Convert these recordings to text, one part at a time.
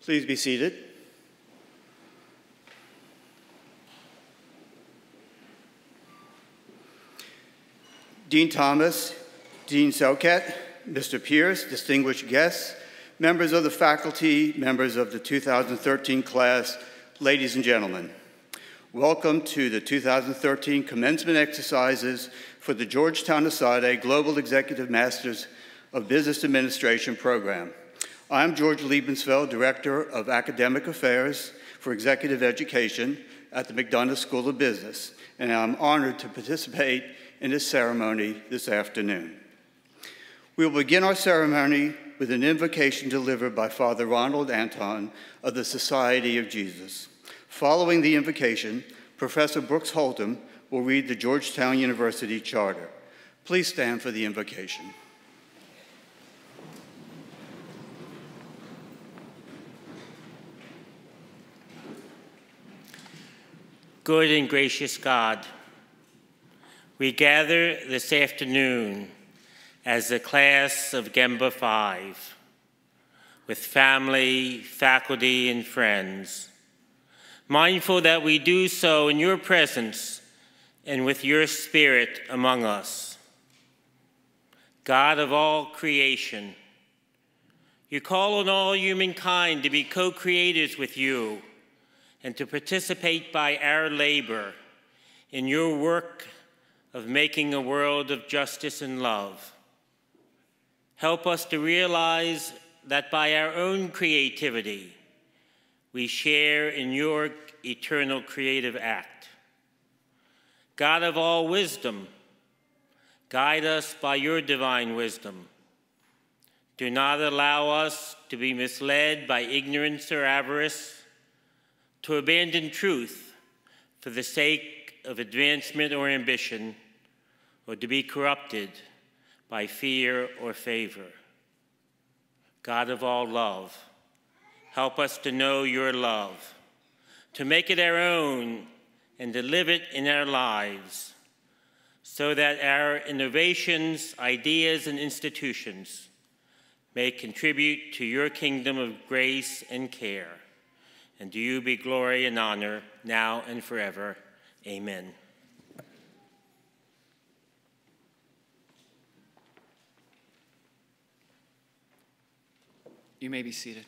Please be seated. Dean Thomas, Dean Selket, Mr. Pierce, distinguished guests, members of the faculty, members of the 2013 class, ladies and gentlemen. Welcome to the 2013 commencement exercises for the Georgetown Asade Global Executive Masters of Business Administration program. I'm George Liebensfeld, Director of Academic Affairs for Executive Education at the McDonough School of Business, and I'm honored to participate in this ceremony this afternoon. We will begin our ceremony with an invocation delivered by Father Ronald Anton of the Society of Jesus. Following the invocation, Professor Brooks Holtham will read the Georgetown University Charter. Please stand for the invocation. Good and gracious God, we gather this afternoon as the class of GEMBA 5 with family, faculty, and friends, mindful that we do so in your presence and with your spirit among us. God of all creation, you call on all humankind to be co-creators with you and to participate by our labor in your work of making a world of justice and love. Help us to realize that by our own creativity, we share in your eternal creative act. God of all wisdom, guide us by your divine wisdom. Do not allow us to be misled by ignorance or avarice, to abandon truth for the sake of advancement or ambition, or to be corrupted by fear or favor. God of all love, help us to know your love, to make it our own and to live it in our lives, so that our innovations, ideas, and institutions may contribute to your kingdom of grace and care. And to you be glory and honor, now and forever. Amen. You may be seated.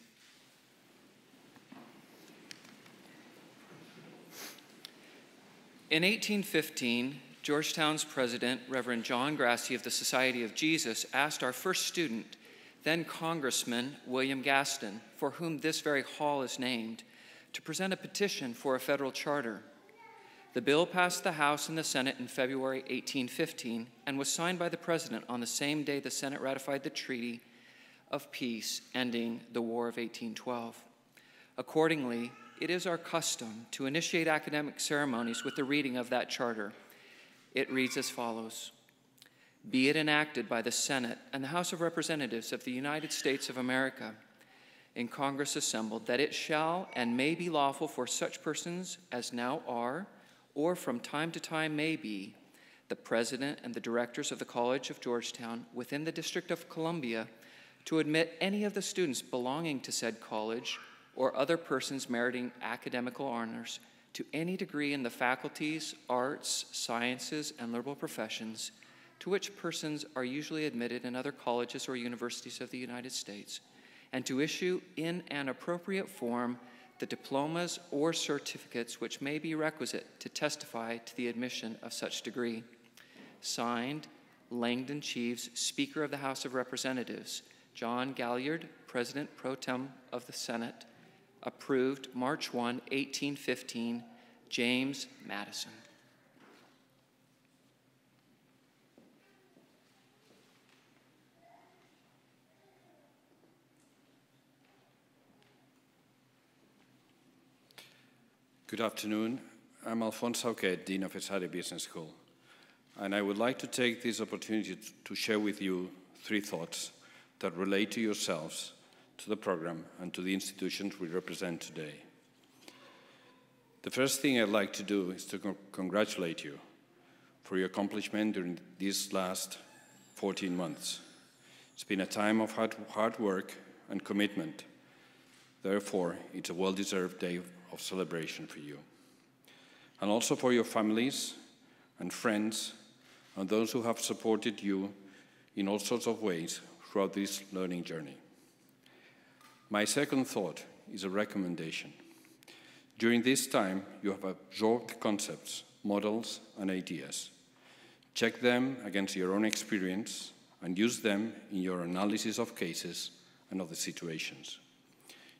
In 1815, Georgetown's president, Reverend John Grassi of the Society of Jesus, asked our first student, then Congressman William Gaston, for whom this very hall is named, to present a petition for a federal charter. The bill passed the House and the Senate in February 1815 and was signed by the President on the same day the Senate ratified the Treaty of Peace ending the War of 1812. Accordingly, it is our custom to initiate academic ceremonies with the reading of that charter. It reads as follows: Be it enacted by the Senate and the House of Representatives of the United States of America, in Congress assembled, that it shall and may be lawful for such persons as now are, or from time to time may be, the President and the Directors of the College of Georgetown within the District of Columbia, to admit any of the students belonging to said college or other persons meriting academical honors to any degree in the faculties, arts, sciences, and liberal professions, to which persons are usually admitted in other colleges or universities of the United States, and to issue in an appropriate form the diplomas or certificates which may be requisite to testify to the admission of such degree. Signed, Langdon Cheeves, Speaker of the House of Representatives. John Galliard, President Pro Tem of the Senate. Approved March 1, 1815. James Madison. Good afternoon. I'm Alphonse Sauquet, Dean of Asade Business School, and I would like to take this opportunity to share with you 3 thoughts that relate to yourselves, to the program, and to the institutions we represent today. The first thing I'd like to do is to congratulate you for your accomplishment during these last 14 months. It's been a time of hard work and commitment, Therefore, it's a well-deserved day of celebration for you. And also for your families and friends and those who have supported you in all sorts of ways throughout this learning journey. My second thought is a recommendation. During this time, you have absorbed concepts, models, and ideas. Check them against your own experience and use them in your analysis of cases and other situations.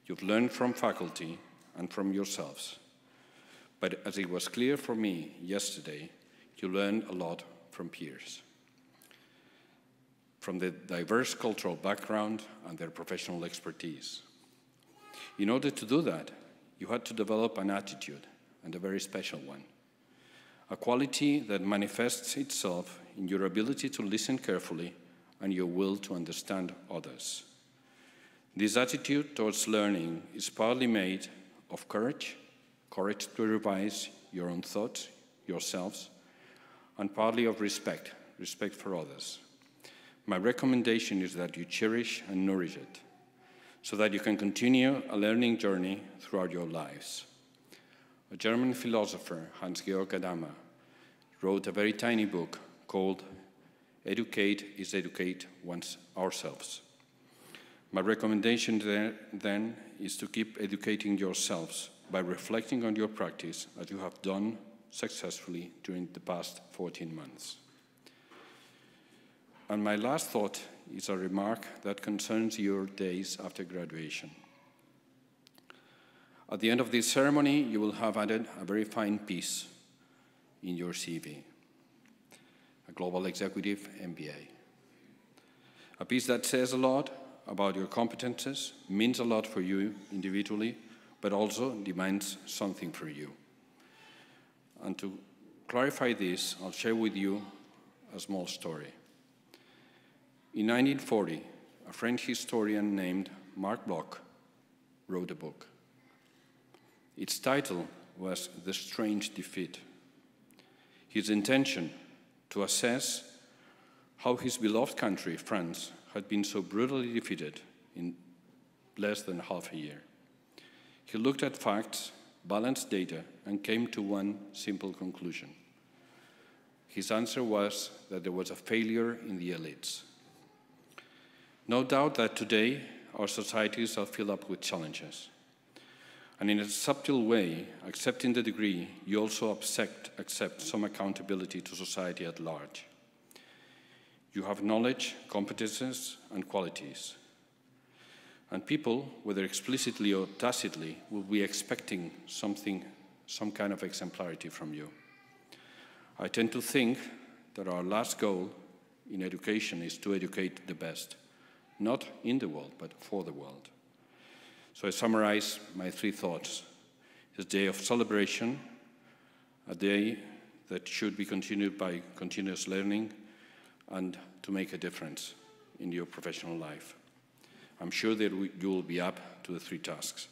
You've learned from faculty and from yourselves. But as it was clear for me yesterday, you learned a lot from peers, from the diverse cultural background and their professional expertise. In order to do that, you had to develop an attitude, and a very special one. A quality that manifests itself in your ability to listen carefully and your will to understand others. This attitude towards learning is partly made of courage to revise your own thoughts, yourselves, and partly of respect for others. My recommendation is that you cherish and nourish it, so that you can continue a learning journey throughout your lives. A German philosopher, Hans-Georg Gadamer, wrote a very tiny book called Educate is Educate Ourselves. My recommendation then is to keep educating yourselves by reflecting on your practice as you have done successfully during the past 14 months. And my last thought is a remark that concerns your days after graduation. At the end of this ceremony, you will have added a very fine piece in your CV, a Global Executive MBA. A piece that says a lot about your competences, means a lot for you individually, but also demands something for you. And to clarify this, I'll share with you a small story. In 1940, a French historian named Marc Bloch wrote a book. Its title was The Strange Defeat. His intention to assess how his beloved country, France, had been so brutally defeated in less than half a year. He looked at facts, balanced data, and came to one simple conclusion. His answer was that there was a failure in the elites. No doubt that today our societies are filled up with challenges. And in a subtle way, accepting the degree, you also accept some accountability to society at large. You have knowledge, competences, and qualities. And people, whether explicitly or tacitly, will be expecting some kind of exemplarity from you. I tend to think that our last goal in education is to educate the best, not in the world, but for the world. So I summarize my three thoughts. It's a day of celebration, a day that should be continued by continuous learning and to make a difference in your professional life. I'm sure that you will be up to the three tasks.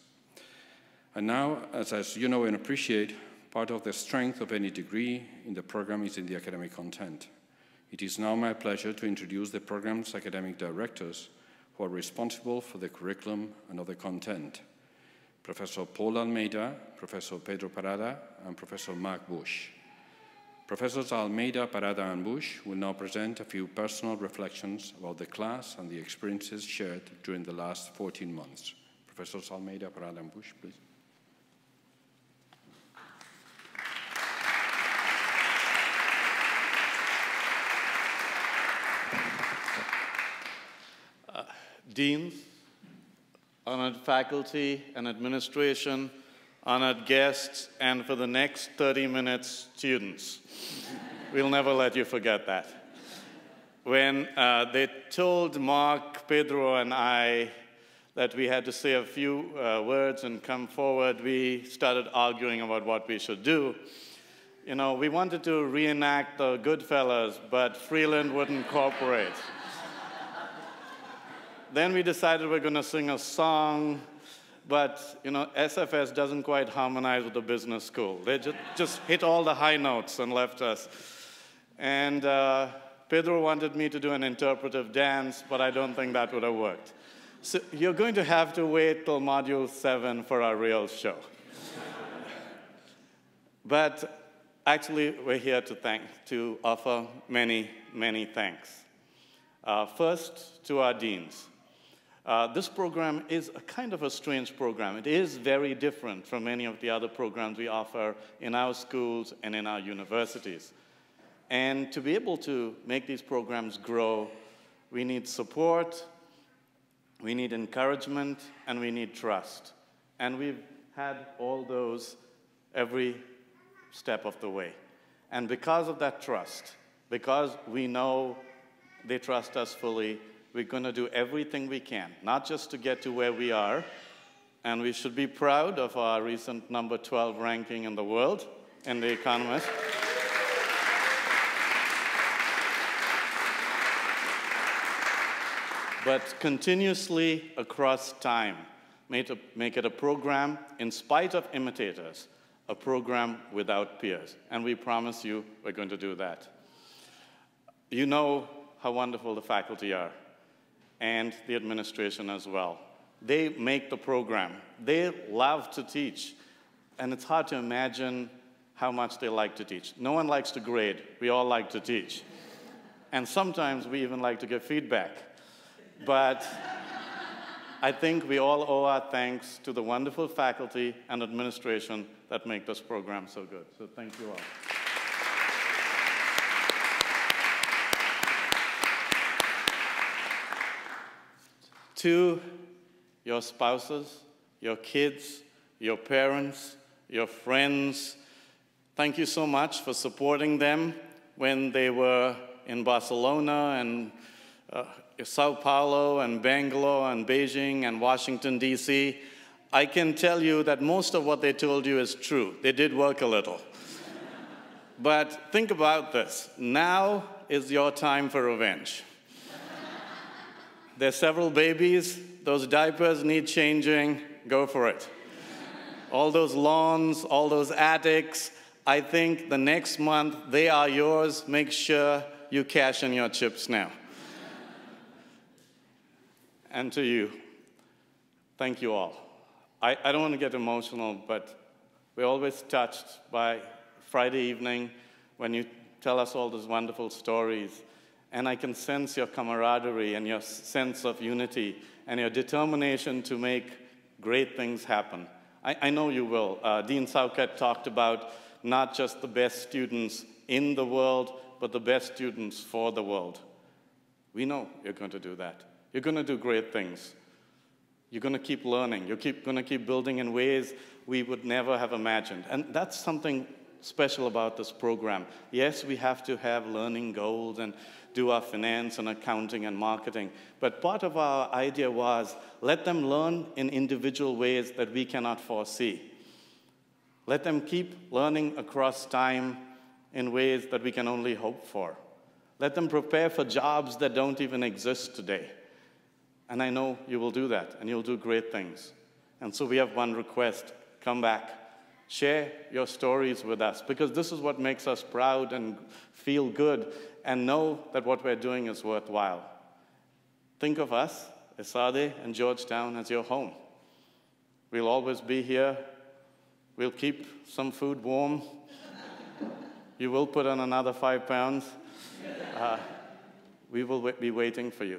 And now, as you know and appreciate, part of the strength of any degree in the program is in the academic content. It is now my pleasure to introduce the program's academic directors who are responsible for the curriculum and other content. Professor Paul Almeida, Professor Pedro Parada, and Professor Mark Bush. Professors Almeida, Parada, and Bush will now present a few personal reflections about the class and the experiences shared during the last 14 months. Professors Almeida, Parada, and Bush, please. Deans, honored faculty and administration, honored guests, and for the next 30 minutes, students. We'll never let you forget that. When they told Mark, Pedro, and I that we had to say a few words and come forward, we started arguing about what we should do. You know, we wanted to reenact the Goodfellas, but Freeland wouldn't cooperate. Then we decided we're going to sing a song, but, you know, SFS doesn't quite harmonize with the business school. They just hit all the high notes and left us. And Pedro wanted me to do an interpretive dance, but I don't think that would have worked. So you're going to have to wait till Module 7 for our real show. But actually, we're here to offer many, many thanks. First, to our deans. This program is a kind of a strange program. It is very different from many of the other programs we offer in our schools and in our universities. And to be able to make these programs grow, we need support, we need encouragement, and we need trust. And we've had all those every step of the way. And because of that trust, because we know they trust us fully, we're going to do everything we can, not just to get to where we are, and we should be proud of our recent number 12 ranking in the world in The Economist. But continuously across time, make it a program, in spite of imitators, a program without peers. And we promise you we're going to do that. You know how wonderful the faculty are, and the administration as well. They make the program. They love to teach, and it's hard to imagine how much they like to teach. No one likes to grade. We all like to teach. And sometimes we even like to give feedback. But I think we all owe our thanks to the wonderful faculty and administration that make this program so good. So thank you all. To your spouses, your kids, your parents, your friends, thank you so much for supporting them when they were in Barcelona and Sao Paulo and Bangalore and Beijing and Washington, D.C. I can tell you that most of what they told you is true. They did work a little. But think about this. Now is your time for revenge. There's several babies. Those diapers need changing. Go for it. All those lawns, all those attics, I think the next month they are yours. Make sure you cash in your chips now. And to you, thank you all. I don't want to get emotional, but we're always touched by Friday evening when you tell us all those wonderful stories. And I can sense your camaraderie and your sense of unity and your determination to make great things happen. I know you will. Dean Saukat talked about not just the best students in the world, but the best students for the world. We know you're going to do that. You're going to do great things. You're going to keep learning. You're going to keep building in ways we would never have imagined. And that's something special about this program. Yes, we have to have learning goals and do our finance and accounting and marketing. But part of our idea was let them learn in individual ways that we cannot foresee. Let them keep learning across time in ways that we can only hope for. Let them prepare for jobs that don't even exist today. And I know you will do that, and you'll do great things. And so we have one request. Come back. Share your stories with us, because this is what makes us proud and feel good and know that what we're doing is worthwhile. Think of us, ESADE and Georgetown, as your home. We'll always be here. We'll keep some food warm. You will put on another 5 pounds. We will be waiting for you.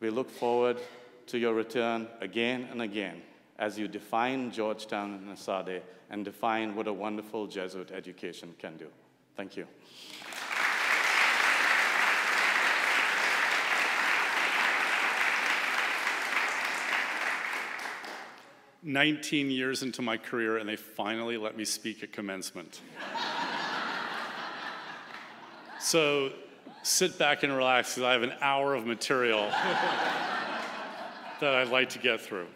We look forward to your return again and again as you define Georgetown and ESADE and define what a wonderful Jesuit education can do. Thank you. "19 years into my career, and they finally let me speak at commencement." So sit back and relax, because I have an hour of material that I'd like to get through.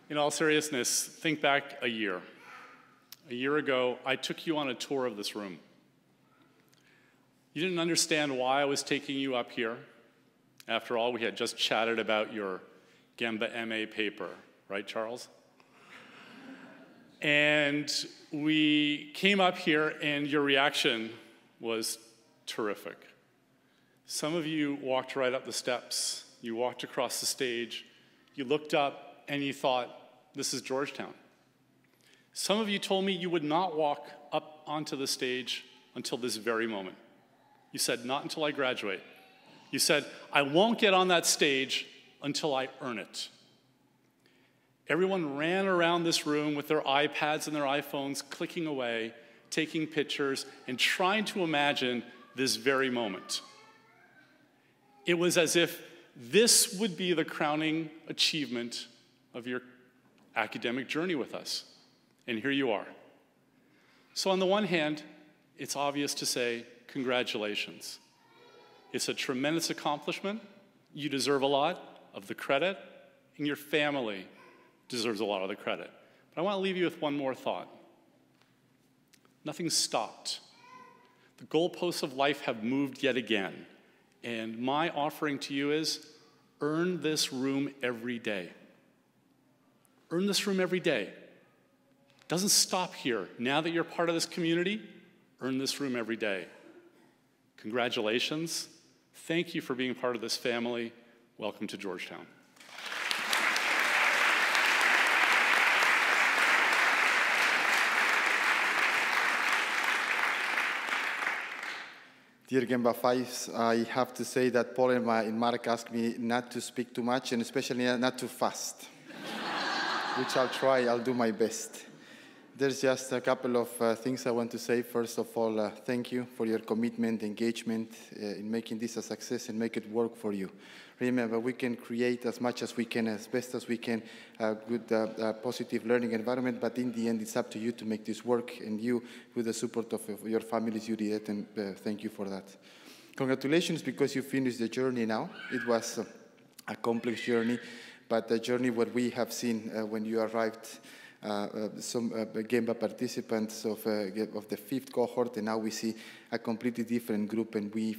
In all seriousness, think back a year. A year ago, I took you on a tour of this room. You didn't understand why I was taking you up here. After all, we had just chatted about your GEMBA MA paper, right, Charles? And we came up here, and your reaction was terrific. Some of you walked right up the steps. You walked across the stage. You looked up and you thought, this is Georgetown. Some of you told me you would not walk up onto the stage until this very moment. You said, not until I graduate. You said, I won't get on that stage until I earn it. Everyone ran around this room with their iPads and their iPhones, clicking away, taking pictures, and trying to imagine this very moment. It was as if this would be the crowning achievement of your academic journey with us. And here you are. So on the one hand, it's obvious to say, congratulations. It's a tremendous accomplishment. You deserve a lot of the credit, and your family deserves a lot of the credit. But I want to leave you with one more thought. Nothing stopped. The goalposts of life have moved yet again. And my offering to you is, earn this room every day. Earn this room every day. It doesn't stop here. Now that you're part of this community, earn this room every day. Congratulations. Thank you for being part of this family. Welcome to Georgetown. Dear GEMBA 5s, I have to say that Paul and Mark asked me not to speak too much, and especially not too fast, which I'll try. I'll do my best. There's just a couple of things I want to say. First of all, thank you for your commitment, engagement in making this a success and make it work for you. Remember, we can create as much as we can, as best as we can, a good, positive learning environment, but in the end, it's up to you to make this work, and you, with the support of your families, you did it, and thank you for that. Congratulations, because you finished the journey now. It was a complex journey, but a journey where we have seen when you arrived some GEMBA participants of the 5th cohort, and now we see a completely different group, and we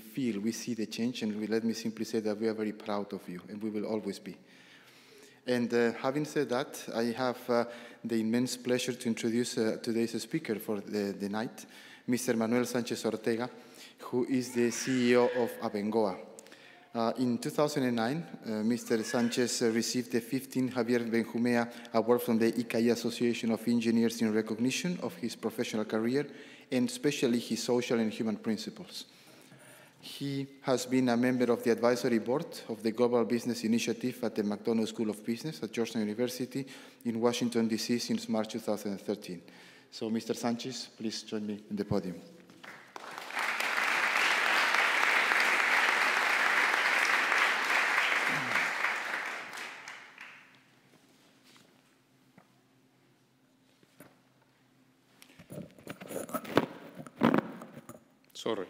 see the change, and let me simply say that we are very proud of you, and we will always be. And having said that, I have the immense pleasure to introduce today's speaker for the night, Mr. Manuel Sanchez Ortega, who is the CEO of Abengoa. In 2009, Mr. Sanchez received the 15th Javier Benjumea Award from the ICAI Association of Engineers in recognition of his professional career and especially his social and human principles. He has been a member of the advisory board of the Global Business Initiative at the McDonough School of Business at Georgetown University in Washington, D.C. since March 2013. So, Mr. Sanchez, please join me in the podium. Sorry.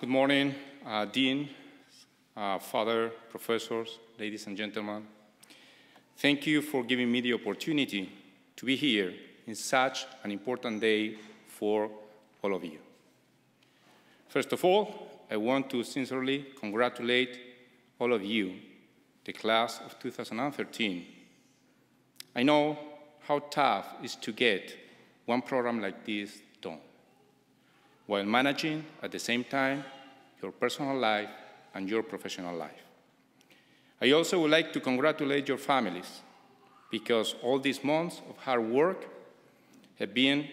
Good morning, Dean, Father, professors, ladies and gentlemen. Thank you for giving me the opportunity to be here in such an important day for all of you. First of all, I want to sincerely congratulate all of you, the class of 2013. I know how tough it is to get one program like this done, while managing at the same time your personal life and your professional life. I also would like to congratulate your families, because all these months of hard work have been,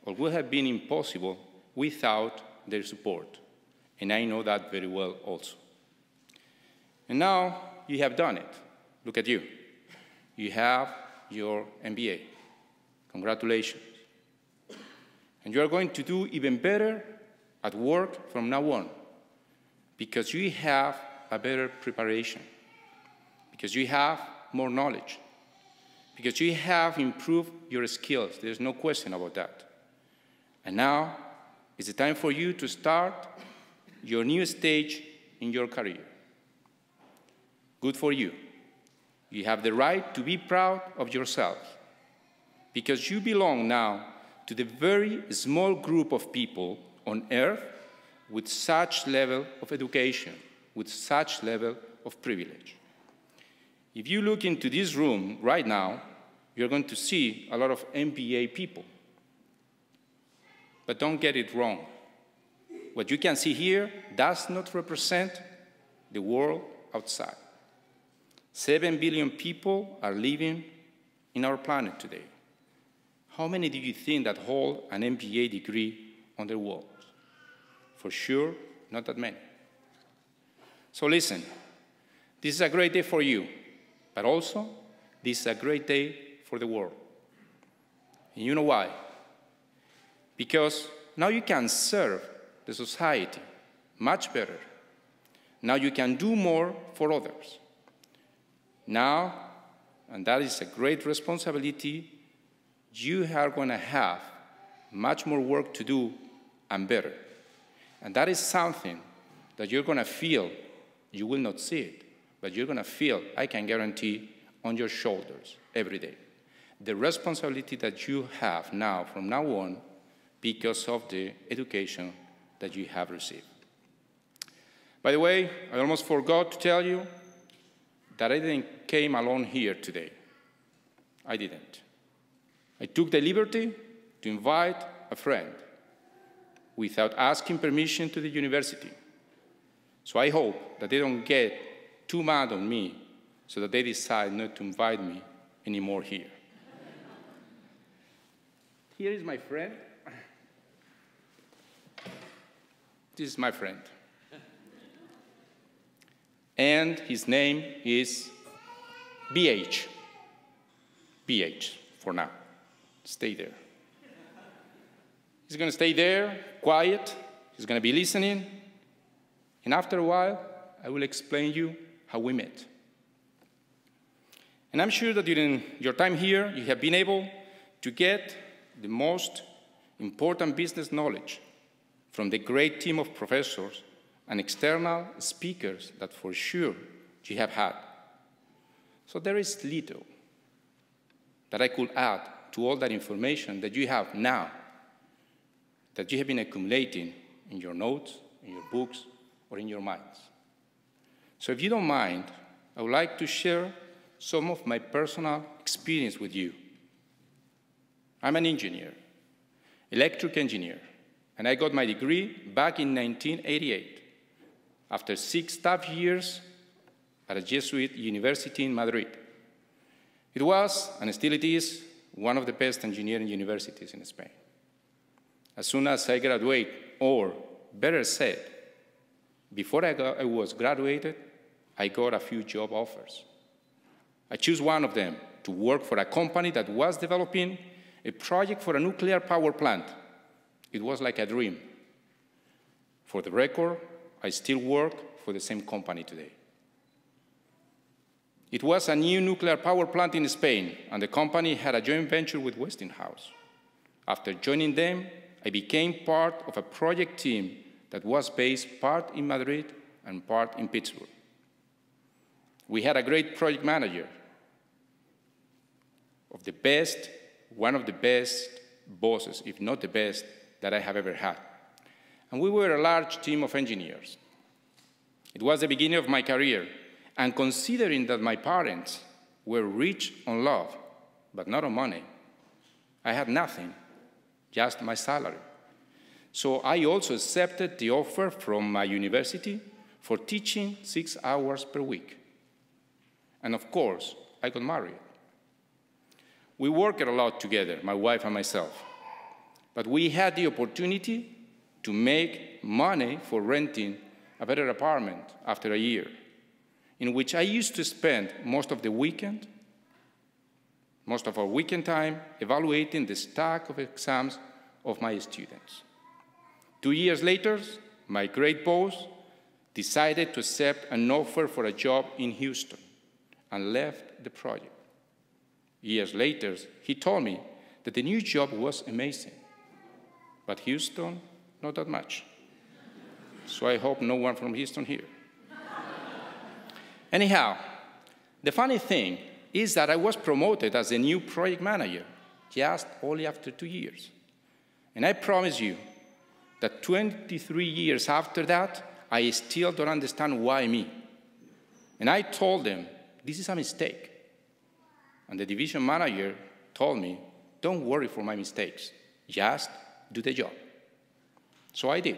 or would have been impossible without their support, and I know that very well also. And now you have done it. Look at you. You have your MBA. Congratulations. And you are going to do even better at work from now on, because you have a better preparation, because you have more knowledge, because you have improved your skills. There's no question about that. And now it's the time for you to start your new stage in your career. Good for you. You have the right to be proud of yourself, because you belong now to the very small group of people on earth with such level of education, with such level of privilege. If you look into this room right now, you're going to see a lot of MBA people. But don't get it wrong. what you can see here does not represent the world outside. 7 billion people are living in our planet today. How many do you think that hold an MBA degree on their walls? For sure, not that many. So listen, this is a great day for you, but also this is a great day for the world. And you know why? Because now you can serve the society much better. Now you can do more for others. Now, and that is a great responsibility, you are going to have much more work to do and better. And that is something that you're going to feel. You will not see it, but you're going to feel, I can guarantee, on your shoulders every day. The responsibility that you have now, from now on, because of the education that you have received. By the way, I almost forgot to tell you that I didn't came alone here today. I didn't. I took the liberty to invite a friend without asking permission to the university. So I hope that they don't get too mad on me so that they decide not to invite me anymore here. Here is my friend. This is my friend. And his name is BH. BH, for now. Stay there. He's going to stay there, quiet. He's going to be listening. And after a while, I will explain you how we met. And I'm sure that during your time here, you have been able to get the most important business knowledge from the great team of professors and external speakers that for sure you have had. So there is little that I could add to all that information that you have now, that you have been accumulating in your notes, in your books, or in your minds. So if you don't mind, I would like to share some of my personal experience with you. I'm an engineer, electric engineer, and I got my degree back in 1988, after 6 tough years at a Jesuit university in Madrid. It was, and still it is, one of the best engineering universities in Spain. As soon as I graduated, or better said, before I was graduated, I got a few job offers. I chose one of them to work for a company that was developing a project for a nuclear power plant. It was like a dream. For the record, I still work for the same company today. It was a new nuclear power plant in Spain, and the company had a joint venture with Westinghouse. After joining them, I became part of a project team that was based part in Madrid and part in Pittsburgh. We had a great project manager, one of the best bosses, if not the best, that I have ever had. And we were a large team of engineers. It was the beginning of my career, and considering that my parents were rich on love, but not on money, I had nothing, just my salary. So I also accepted the offer from my university for teaching 6 hours per week. And of course, I got married. We worked a lot together, my wife and myself, but we had the opportunity to make money for renting a better apartment after a year, in which I used to spend most of our weekend time evaluating the stack of exams of my students. 2 years later, my great boss decided to accept an offer for a job in Houston and left the project. Years later, he told me that the new job was amazing, but Houston, not that much. So I hope no one from Houston here. Anyhow, the funny thing is that I was promoted as a new project manager just only after 2 years. And I promise you that 23 years after that, I still don't understand why me. And I told them, this is a mistake. And the division manager told me, don't worry for my mistakes, just do the job. So I did.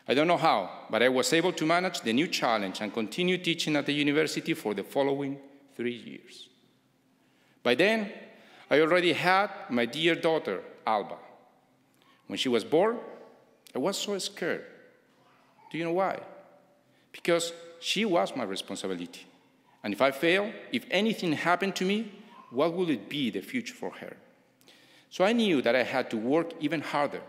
I don't know how, but I was able to manage the new challenge and continue teaching at the university for the following 3 years. By then, I already had my dear daughter, Alba. When she was born, I was so scared. Do you know why? Because she was my responsibility. And if I fail, if anything happened to me, what would it be the future for her? So I knew that I had to work even harder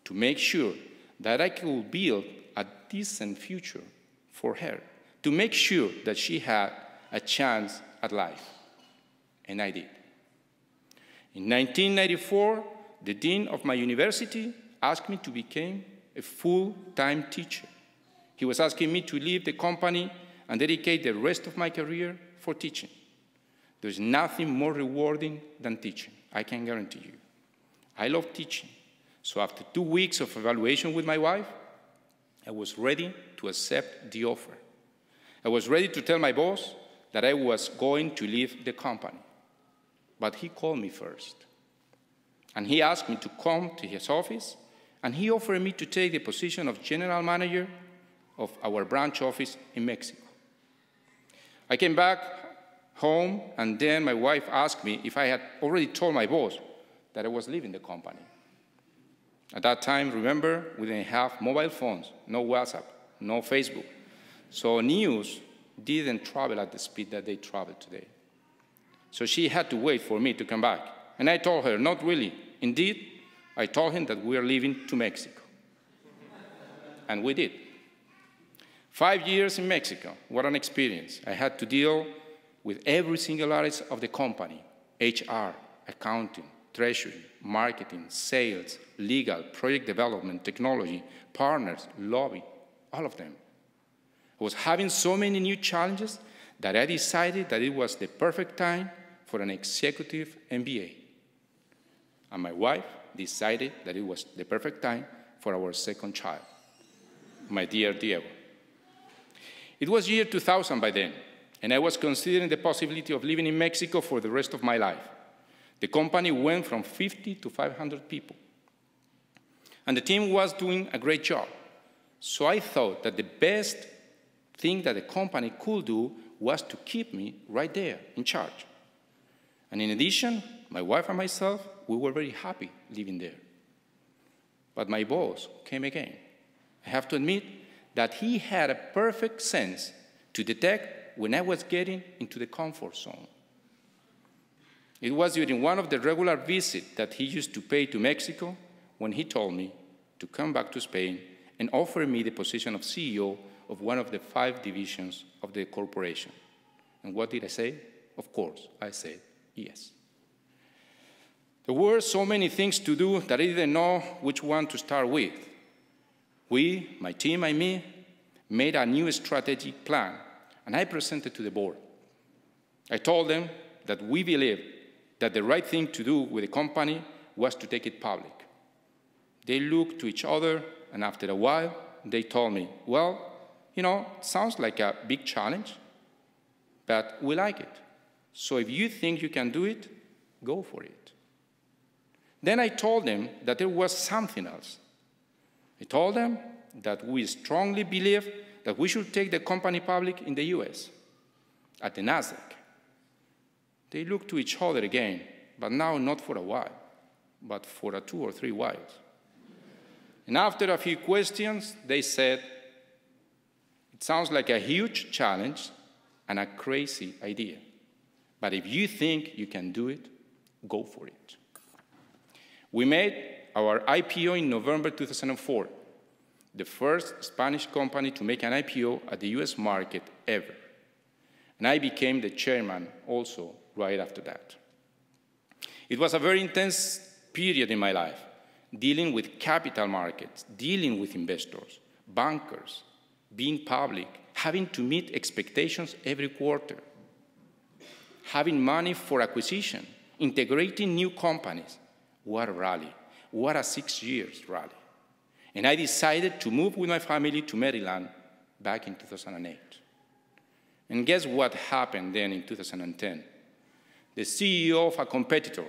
to make sure that I could build a decent future for her, to make sure that she had a chance at life. And I did. In 1994, the dean of my university asked me to become a full-time teacher. He was asking me to leave the company and dedicate the rest of my career for teaching. There's nothing more rewarding than teaching, I can guarantee you. I love teaching. So after 2 weeks of evaluation with my wife, I was ready to accept the offer. I was ready to tell my boss that I was going to leave the company. But he called me first. And he asked me to come to his office, and he offered me to take the position of general manager of our branch office in Mexico. I came back home, and then my wife asked me if I had already told my boss that I was leaving the company. At that time, remember, we didn't have mobile phones, no WhatsApp, no Facebook. So news didn't travel at the speed that they travel today. So she had to wait for me to come back. And I told her, not really. Indeed, I told him that we are leaving to Mexico. And we did. 5 years in Mexico, what an experience. I had to deal with every single area of the company: HR, accounting, treasury, marketing, sales, legal, project development, technology, partners, lobby, all of them. I was having so many new challenges that I decided that it was the perfect time for an executive MBA. And my wife decided that it was the perfect time for our second child, my dear Diego. It was year 2000 by then, and I was considering the possibility of living in Mexico for the rest of my life. The company went from 50 to 500 people. And the team was doing a great job. So I thought that the best thing that the company could do was to keep me right there in charge. And in addition, my wife and myself, we were very happy living there. But my boss came again. I have to admit that he had a perfect sense to detect when I was getting into the comfort zone. It was during one of the regular visits that he used to pay to Mexico when he told me to come back to Spain and offer me the position of CEO of one of the 5 divisions of the corporation. And what did I say? Of course, I said yes. There were so many things to do that I didn't know which one to start with. We, my team and me, made a new strategic plan, and I presented to the board. I told them that we believed that the right thing to do with the company was to take it public. They looked to each other, and after a while, they told me, well, you know, it sounds like a big challenge, but we like it. So if you think you can do it, go for it. Then I told them that there was something else. I told them that we strongly believe that we should take the company public in the US, at the NASDAQ. They looked to each other again, but now not for a while, but for 2 or 3 whiles. And after a few questions, they said, it sounds like a huge challenge and a crazy idea. But if you think you can do it, go for it. We made our IPO in November 2004, the first Spanish company to make an IPO at the US market ever. And I became the chairman also right after that. It was a very intense period in my life, dealing with capital markets, dealing with investors, bankers, being public, having to meet expectations every quarter, having money for acquisition, integrating new companies. What a rally. What a 6 years rally. And I decided to move with my family to Maryland back in 2008. And guess what happened then in 2010? The CEO of a competitor,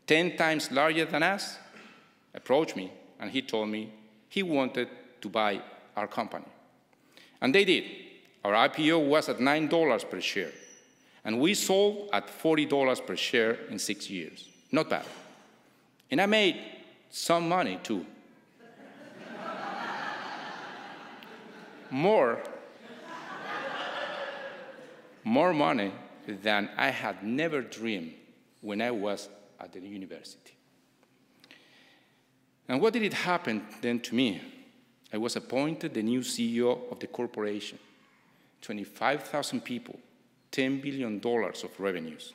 10 times larger than us, approached me, and he told me he wanted to buy our company. And they did. Our IPO was at $9 per share, and we sold at $40 per share in 6 years. Not bad. And I made some money, too. More money than I had never dreamed when I was at the university. And what did it happen then to me? I was appointed the new CEO of the corporation, 25,000 people, $10 billion of revenues.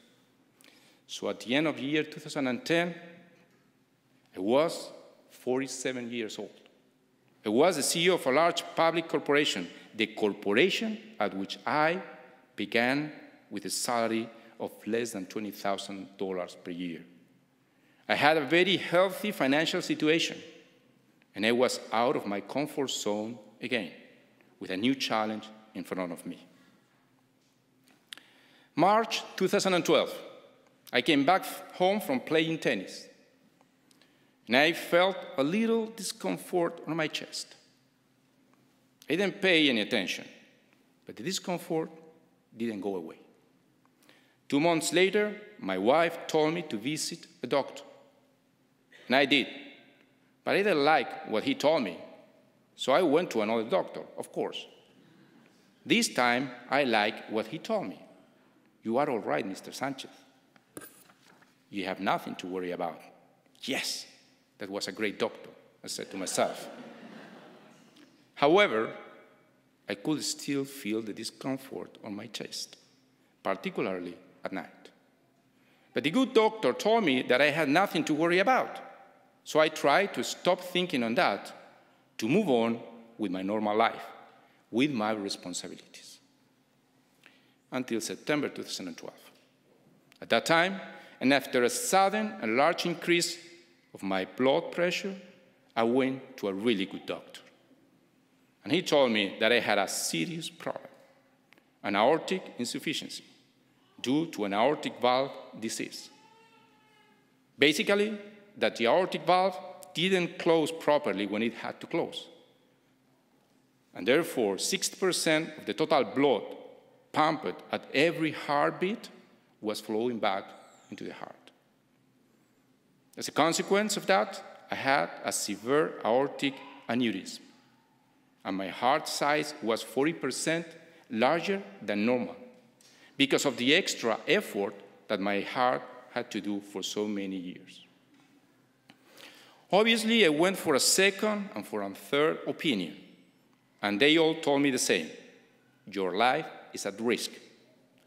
So at the end of the year 2010, I was 47 years old. I was the CEO of a large public corporation, the corporation at which I began with a salary of less than $20,000 per year. I had a very healthy financial situation, and I was out of my comfort zone again, with a new challenge in front of me. March 2012, I came back home from playing tennis, and I felt a little discomfort on my chest. I didn't pay any attention, but the discomfort didn't go away. 2 months later, my wife told me to visit a doctor, and I did. But I didn't like what he told me, so I went to another doctor, of course. This time, I liked what he told me. You are all right, Mr. Sanchez. You have nothing to worry about. Yes, that was a great doctor, I said to myself. However, I could still feel the discomfort on my chest, particularly at night. But the good doctor told me that I had nothing to worry about. So I tried to stop thinking on that, to move on with my normal life, with my responsibilities. Until September 2012. At that time, and after a sudden and large increase of my blood pressure, I went to a really good doctor. And he told me that I had a serious problem, an aortic insufficiency, due to an aortic valve disease. Basically, that the aortic valve didn't close properly when it had to close. And therefore, 60% of the total blood pumped at every heartbeat was flowing back into the heart. As a consequence of that, I had a severe aortic aneurysm, and my heart size was 40% larger than normal because of the extra effort that my heart had to do for so many years. Obviously, I went for a second and for a third opinion, and they all told me the same. Your life is at risk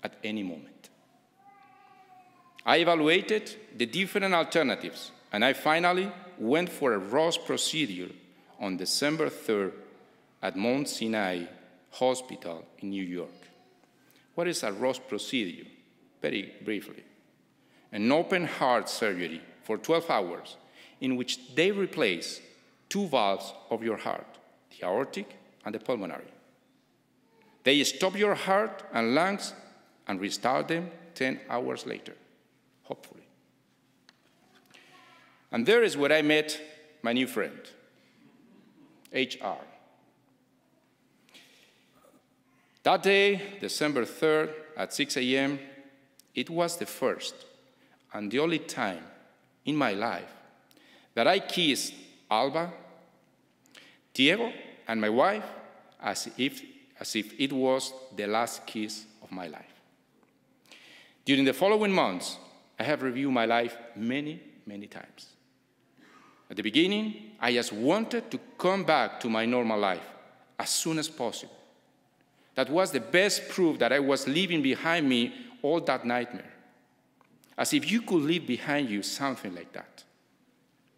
at any moment. I evaluated the different alternatives, and I finally went for a Ross procedure on December 3rd at Mount Sinai Hospital in New York. What is a Ross procedure? Very briefly. An open heart surgery for 12 hours in which they replace 2 valves of your heart, the aortic and the pulmonary. They stop your heart and lungs and restart them 10 hours later, hopefully. And there is where I met my new friend, HR. That day, December 3rd at 6 a.m., it was the first and the only time in my life that I kissed Alba, Diego, and my wife as if it was the last kiss of my life. During the following months, I have reviewed my life many, many times. At the beginning, I just wanted to come back to my normal life as soon as possible. That was the best proof that I was leaving behind me all that nightmare. As if you could leave behind you something like that.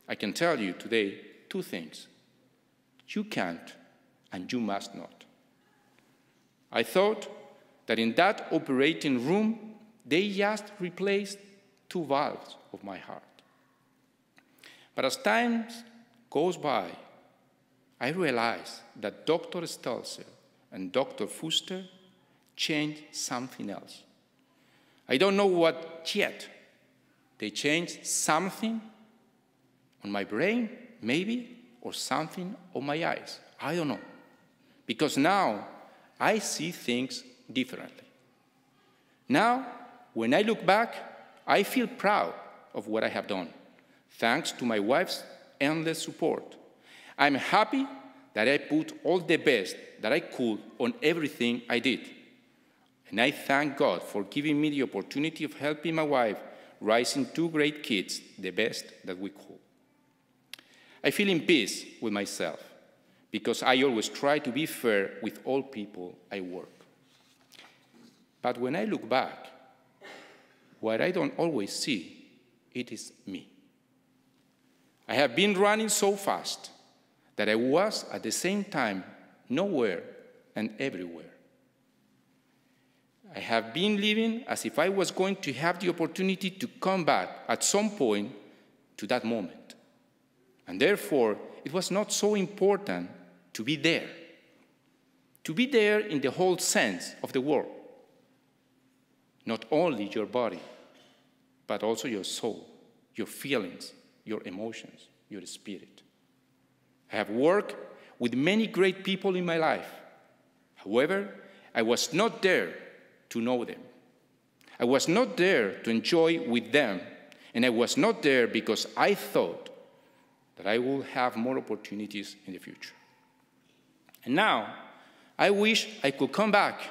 I can tell you today 2 things. You can't and you must not. I thought that in that operating room, they just replaced 2 valves of my heart. But as time goes by, I realized that Dr. Stelzer and Dr. Fuster changed something else. I don't know what yet. They changed something on my brain, maybe, or something on my eyes. I don't know. Because now I see things differently. Now, when I look back, I feel proud of what I have done, thanks to my wife's endless support. I'm happy that I put all the best that I could on everything I did. And I thank God for giving me the opportunity of helping my wife raising two great kids the best that we could. I feel in peace with myself because I always try to be fair with all people I work. But when I look back, what I don't always see, it is me. I have been running so fast that I was at the same time nowhere and everywhere. I have been living as if I was going to have the opportunity to come back at some point to that moment. And therefore, it was not so important to be there in the whole sense of the word. Not only your body, but also your soul, your feelings, your emotions, your spirit. I have worked with many great people in my life. However, I was not there to know them. I was not there to enjoy with them, and I was not there because I thought that I will have more opportunities in the future. And now, I wish I could come back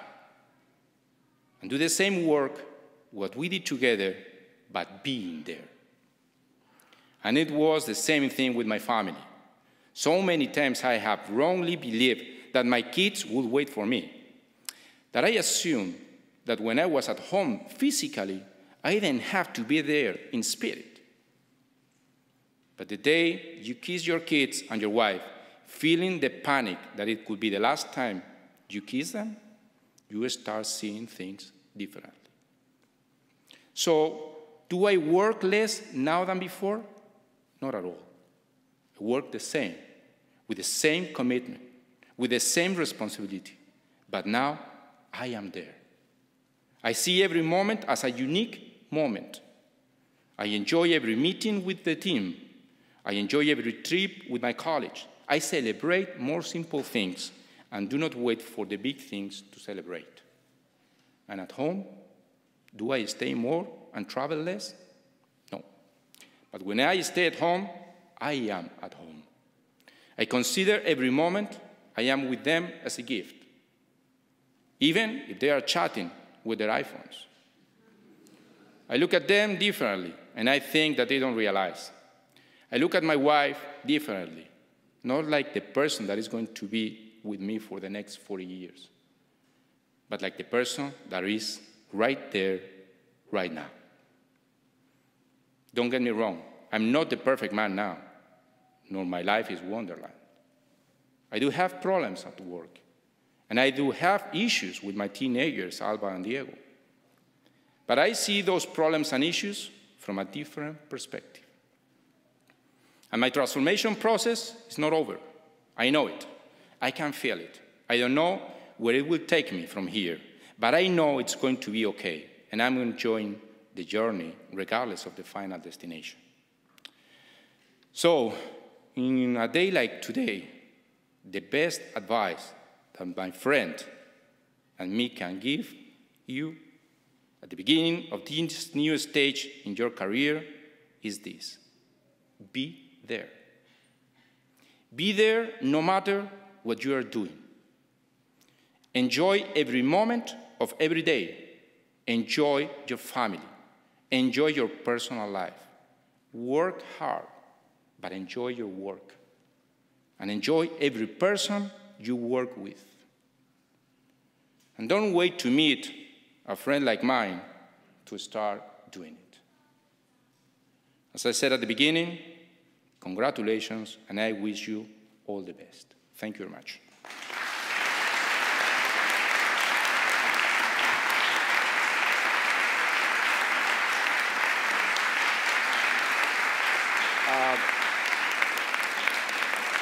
and do the same work, what we did together, but being there. And it was the same thing with my family. So many times I have wrongly believed that my kids would wait for me, that I assumed that when I was at home physically, I didn't have to be there in spirit. But the day you kiss your kids and your wife, feeling the panic that it could be the last time you kiss them, you start seeing things differently. So, do I work less now than before? Not at all. I work the same, with the same commitment, with the same responsibility. But now, I am there. I see every moment as a unique moment. I enjoy every meeting with the team. I enjoy every trip with my college. I celebrate more simple things and do not wait for the big things to celebrate. And at home, do I stay more and travel less? No. But when I stay at home, I am at home. I consider every moment I am with them as a gift, even if they are chatting with their iPhones. I look at them differently, and I think that they don't realize. I look at my wife differently, not like the person that is going to be with me for the next 40 years, but like the person that is right there, right now. Don't get me wrong, I'm not the perfect man now, nor my life is wonderland. I do have problems at work, and I do have issues with my teenagers, Alba and Diego. But I see those problems and issues from a different perspective. And my transformation process is not over. I know it. I can feel it. I don't know where it will take me from here, but I know it's going to be okay, and I'm enjoying the journey regardless of the final destination. So, in a day like today, the best advice that my friend and me can give you at the beginning of this new stage in your career is this: be there. Be there no matter what you are doing. Enjoy every moment of every day. Enjoy your family. Enjoy your personal life. Work hard, but enjoy your work. And enjoy every person you work with. And don't wait to meet a friend like mine to start doing it. As I said at the beginning, congratulations, and I wish you all the best. Thank you very much.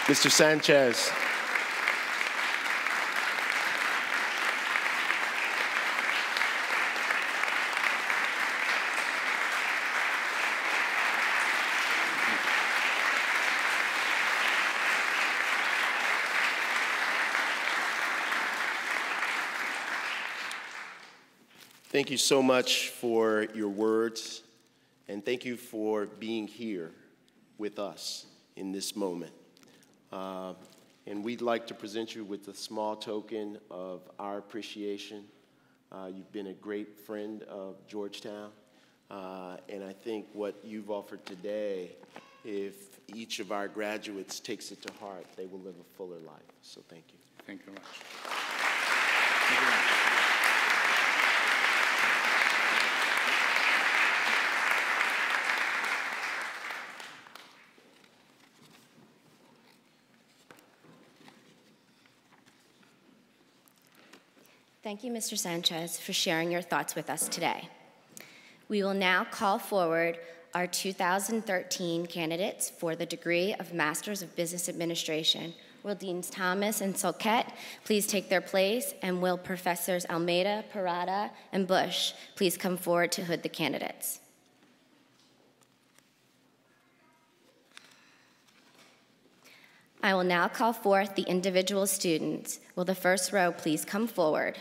Mr. Sanchez. Thank you so much for your words, and thank you for being here with us in this moment. And we'd like to present you with a small token of our appreciation. You've been a great friend of Georgetown, and I think what you've offered today, if each of our graduates takes it to heart, they will live a fuller life. So thank you. Thank you very much. Thank you very much. Thank you, Mr. Sanchez, for sharing your thoughts with us today. We will now call forward our 2013 candidates for the degree of Masters of Business Administration. Will Deans Thomas and Solquette please take their place, and will Professors Almeida, Parada, and Bush please come forward to hood the candidates. I will now call forth the individual students. Will the first row please come forward?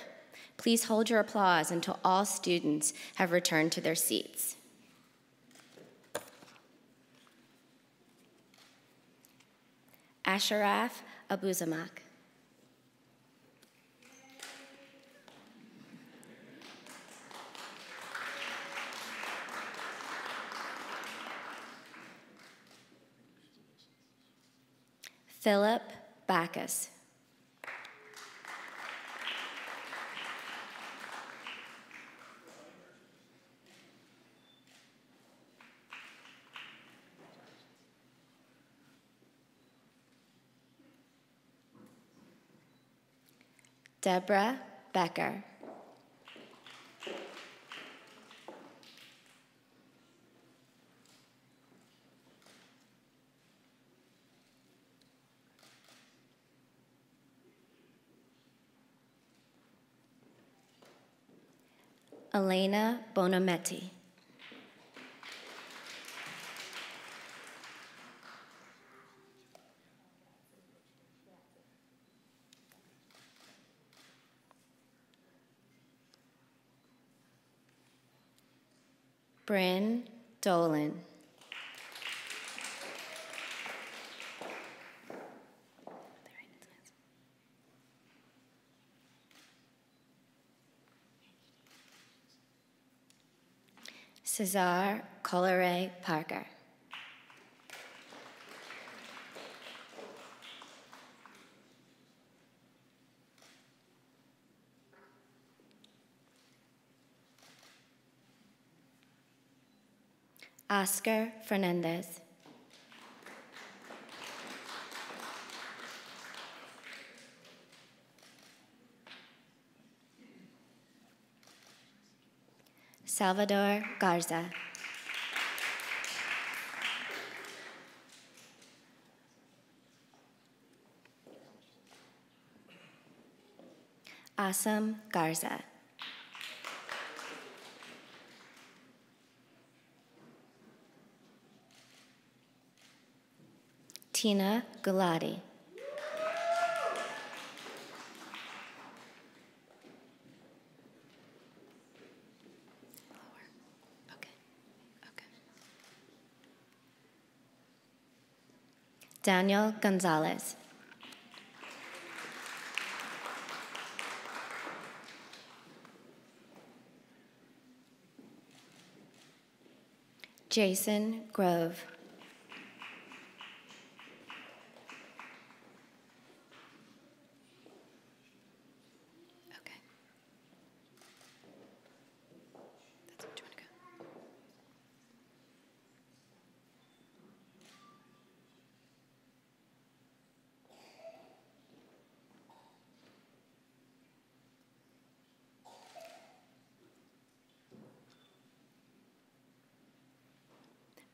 Please hold your applause until all students have returned to their seats. Ashraf Abuzamak. Philip Backus. Deborah Becker. Elena Bonametti. Bryn Dolan. Cesar Colore Parker. Oscar Fernandez. Salvador Garza. Asam Garza. Tina Gulati. Daniel Gonzalez. Jason Grove.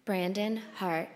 Brandon Hart.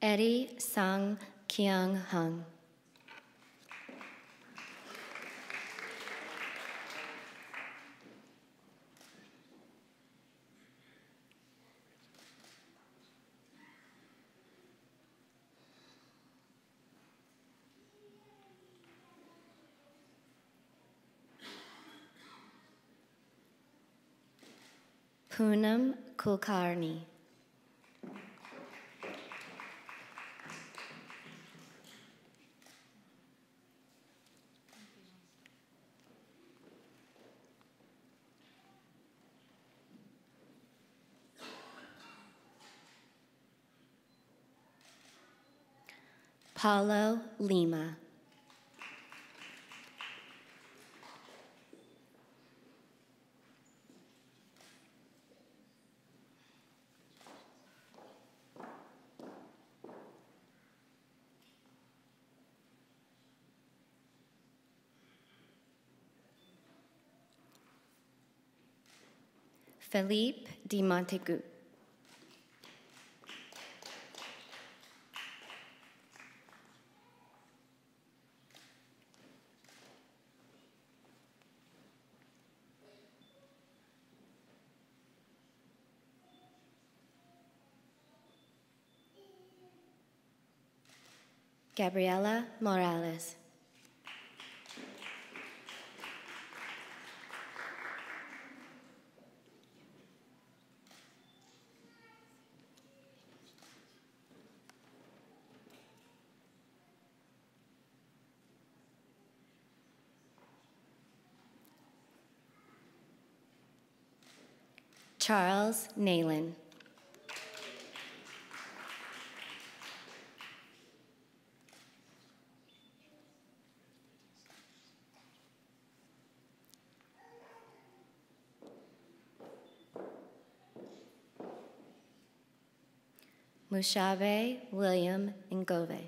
Eddie Sang Kyung Hung. Poonam Kulkarni. Paulo Lima. Philippe de Montaigu. Gabriela Morales. Charles Nayland. Mushabe William Ngove.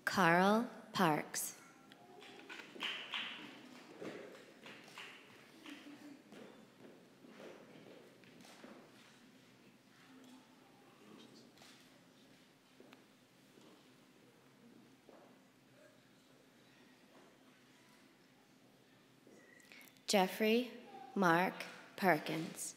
Carl Parks. Jeffrey Mark Perkins.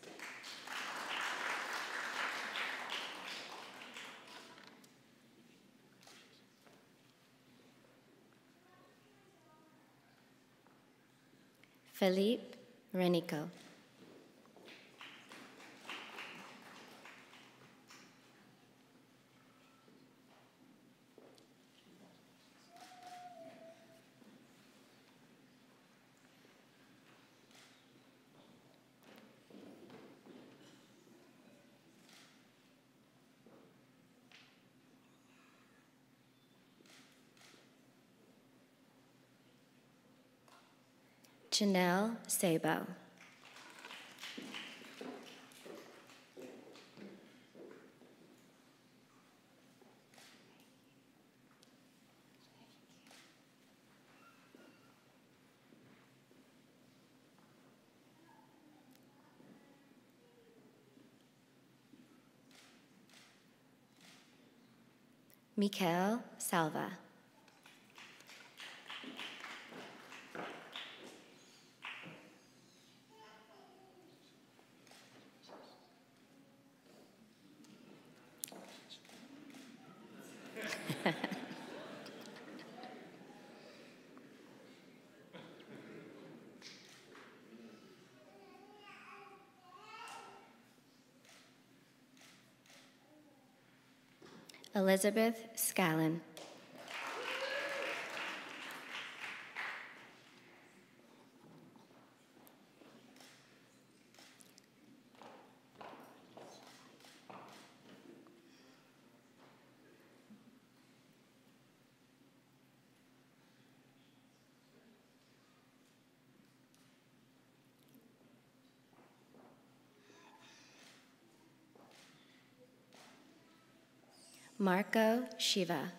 Philippe Renico. Janelle Sabo. Mikael Salva. Elizabeth Scallon. Marco Shiva.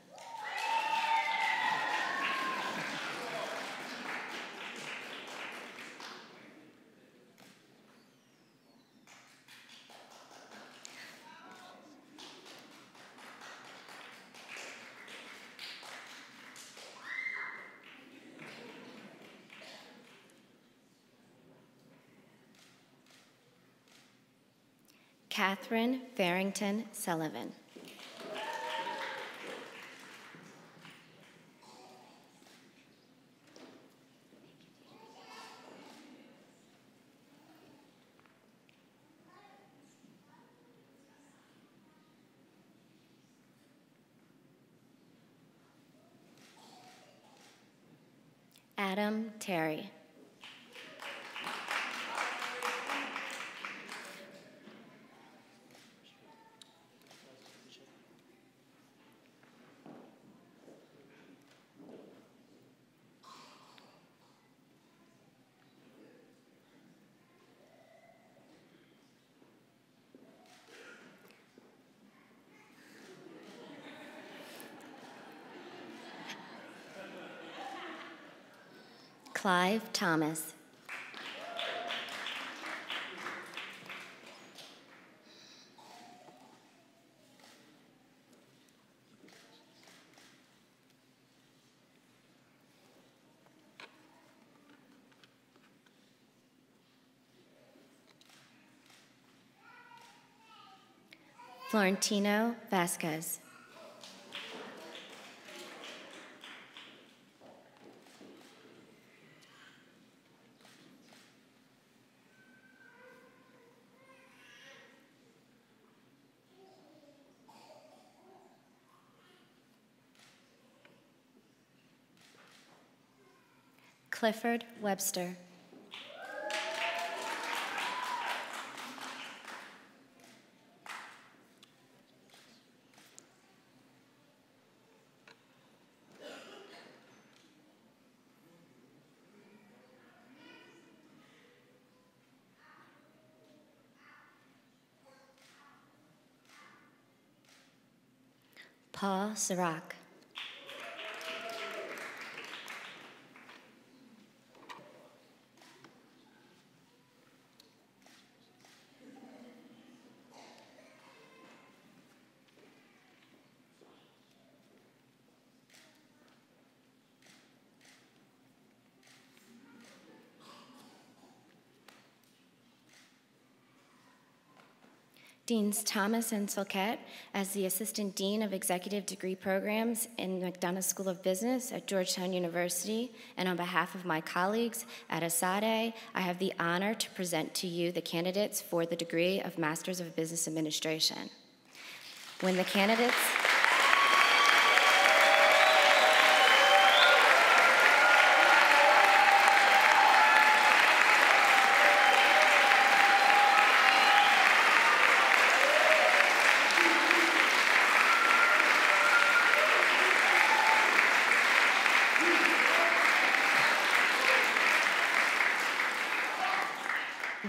Catherine Farrington Sullivan. Adam Terry. Clive Thomas. Florentino Vasquez. Clifford Webster. Paul Sirac. Deans Thomas and Solquette as the Assistant Dean of Executive Degree Programs in McDonough School of Business at Georgetown University, and on behalf of my colleagues at ASADE, I have the honor to present to you the candidates for the degree of Masters of Business Administration. When the candidates...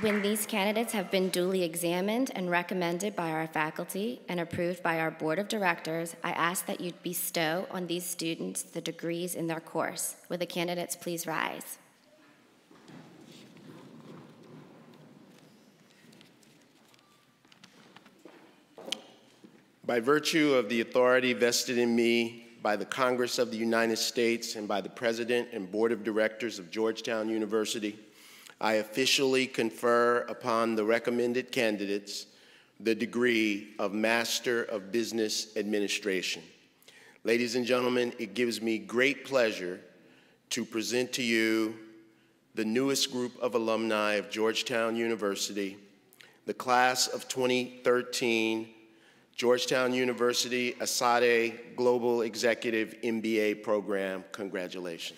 When these candidates have been duly examined and recommended by our faculty and approved by our board of directors, I ask that you bestow on these students the degrees in their course. Will the candidates please rise? By virtue of the authority vested in me by the Congress of the United States and by the President and Board of Directors of Georgetown University, I officially confer upon the recommended candidates the degree of Master of Business Administration. Ladies and gentlemen, it gives me great pleasure to present to you the newest group of alumni of Georgetown University, the class of 2013 Georgetown University ASADE Global Executive MBA program. Congratulations.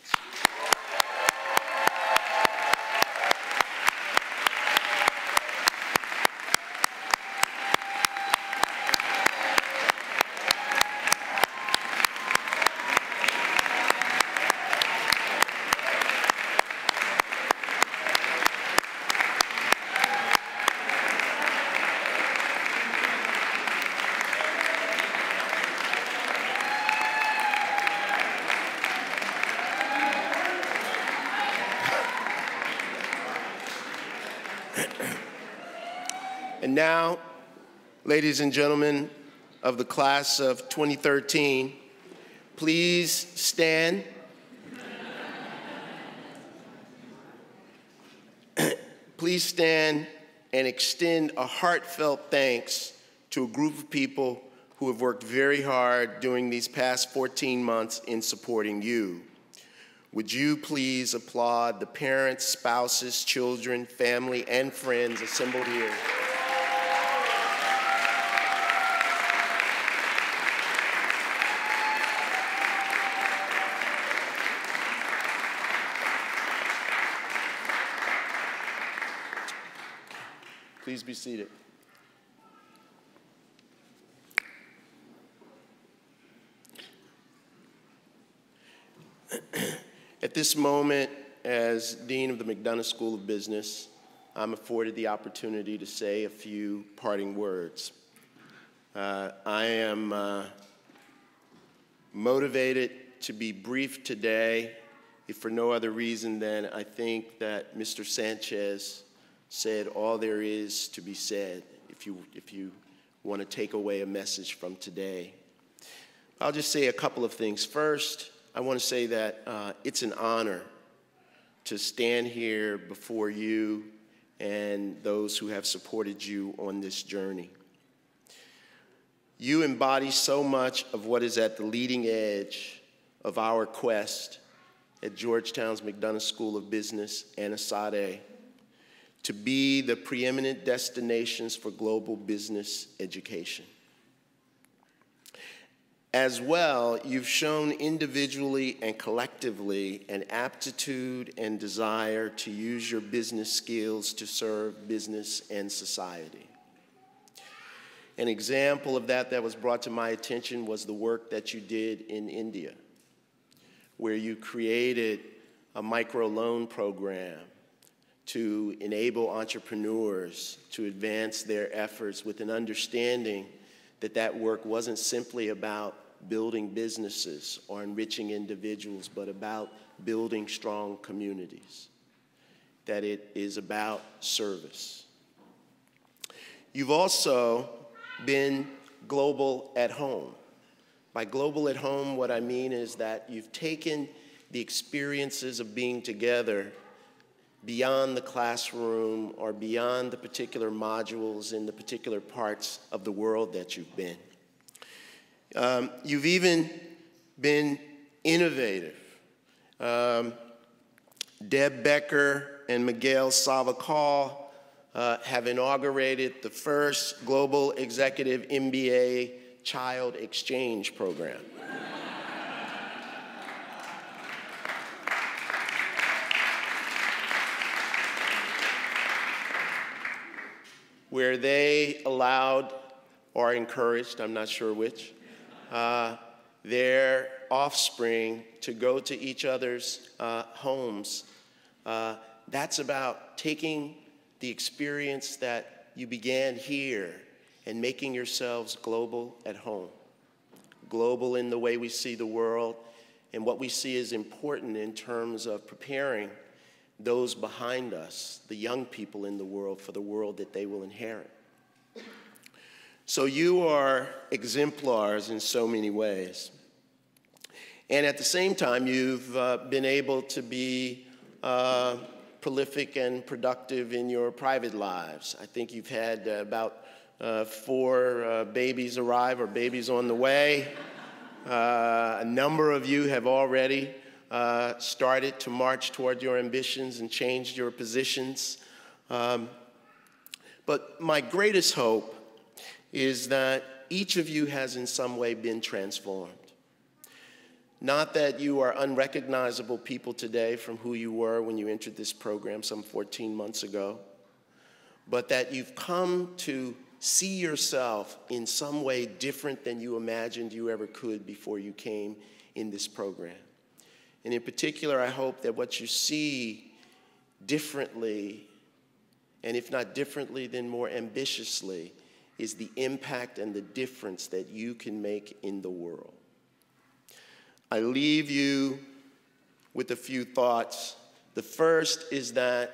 And now, ladies and gentlemen of the class of 2013, please stand. Please stand and extend a heartfelt thanks to a group of people who have worked very hard during these past 14 months in supporting you. Would you please applaud the parents, spouses, children, family, and friends assembled here? Please be seated. At this moment, as Dean of the McDonough School of Business, I'm afforded the opportunity to say a few parting words. I am motivated to be brief today, if for no other reason than I think that Mr. Sanchez said all there is to be said, if you want to take away a message from today. I'll just say a couple of things. First, I want to say that it's an honor to stand here before you and those who have supported you on this journey. You embody so much of what is at the leading edge of our quest at Georgetown's McDonough School of Business and ASADE to be the preeminent destinations for global business education. As well, you've shown individually and collectively an aptitude and desire to use your business skills to serve business and society. An example of that was brought to my attention was the work that you did in India, where you created a microloan program to enable entrepreneurs to advance their efforts with an understanding that that work wasn't simply about building businesses or enriching individuals, but about building strong communities, that it is about service. You've also been global at home. By global at home, what I mean is that you've taken the experiences of being together beyond the classroom or beyond the particular modules in the particular parts of the world that you've been. You've even been innovative. Deb Becker and Miguel Salvacal have inaugurated the first global executive MBA child exchange program. Where they allowed or encouraged, I'm not sure which, their offspring to go to each other's homes. That's about taking the experience that you began here and making yourselves global at home. Global in the way we see the world and what we see is important in terms of preparing those behind us, the young people in the world, for the world that they will inherit. So you are exemplars in so many ways. And at the same time, you've been able to be prolific and productive in your private lives. I think you've had about 4 babies arrive or babies on the way. A number of you have already started to march toward your ambitions and changed your positions. But my greatest hope is that each of you has in some way been transformed. Not that you are unrecognizable people today from who you were when you entered this program some 14 months ago, but that you've come to see yourself in some way different than you imagined you ever could before you came in this program. And in particular, I hope that what you see differently, and if not differently, then more ambitiously, is the impact and the difference that you can make in the world. I leave you with a few thoughts. The first is that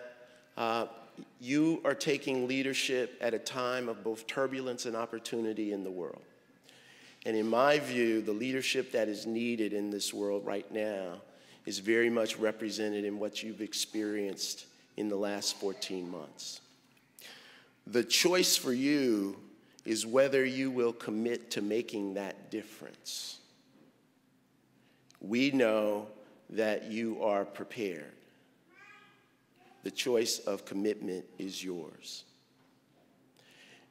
You are taking leadership at a time of both turbulence and opportunity in the world. And in my view, the leadership that is needed in this world right now is very much represented in what you've experienced in the last 14 months. The choice for you is whether you will commit to making that difference. We know that you are prepared. The choice of commitment is yours.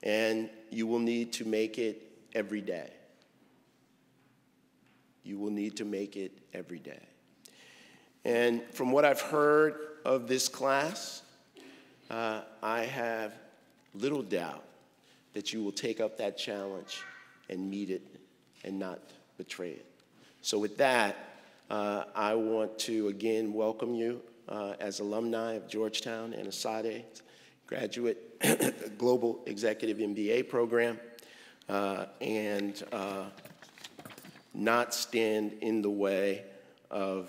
And you will need to make it every day. You will need to make it every day. And from what I've heard of this class, I have little doubt that you will take up that challenge and meet it and not betray it. So with that, I want to again welcome you as alumni of Georgetown and ASADE graduate Global Executive MBA program, and not stand in the way of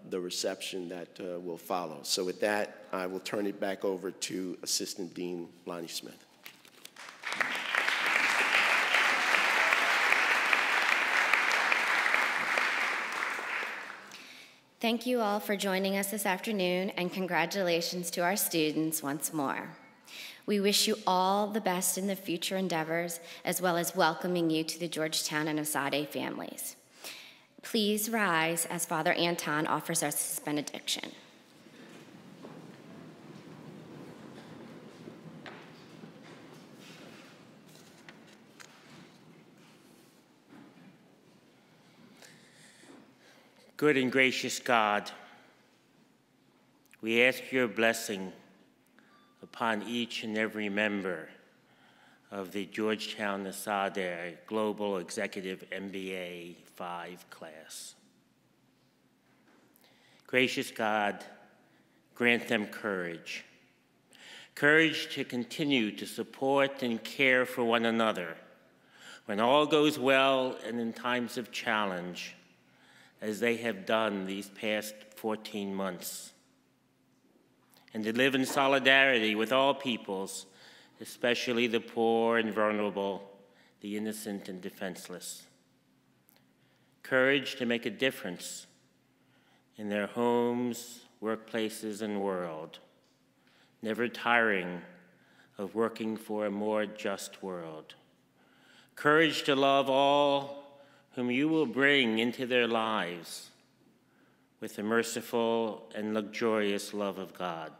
the reception that will follow. So with that, I will turn it back over to Assistant Dean Lonnie Smith. Thank you all for joining us this afternoon, and congratulations to our students once more. We wish you all the best in the future endeavors, as well as welcoming you to the Georgetown and ASADE families. Please rise as Father Anton offers us his benediction. Good and gracious God, we ask your blessing upon each and every member of the Georgetown ASADE Global Executive MBA 5 class. Gracious God, grant them courage. Courage to continue to support and care for one another when all goes well and in times of challenge, as they have done these past 14 months. And to live in solidarity with all peoples, especially the poor and vulnerable, the innocent and defenseless. Courage to make a difference in their homes, workplaces, and world, never tiring of working for a more just world. Courage to love all whom you will bring into their lives with the merciful and luxurious love of God.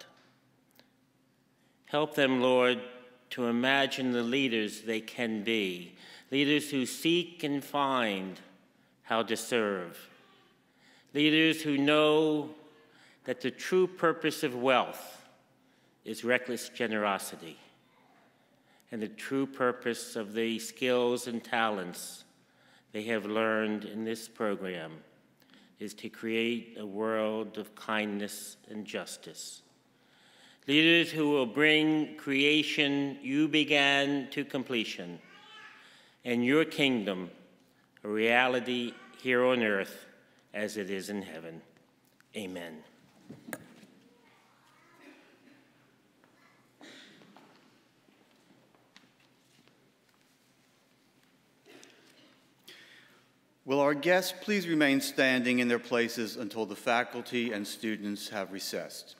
Help them, Lord, to imagine the leaders they can be, leaders who seek and find how to serve, leaders who know that the true purpose of wealth is reckless generosity, and the true purpose of the skills and talents they have learned in this program is to create a world of kindness and justice. Leaders who will bring creation you began to completion, and your kingdom a reality here on earth as it is in heaven. Amen. Will our guests please remain standing in their places until the faculty and students have recessed?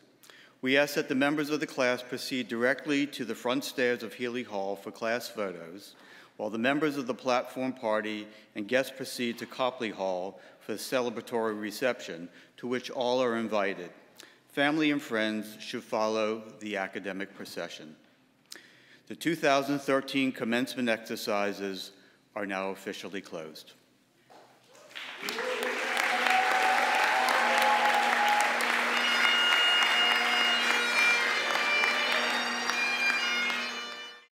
We ask that the members of the class proceed directly to the front stairs of Healy Hall for class photos, while the members of the platform party and guests proceed to Copley Hall for the celebratory reception, to which all are invited. Family and friends should follow the academic procession. The 2013 commencement exercises are now officially closed.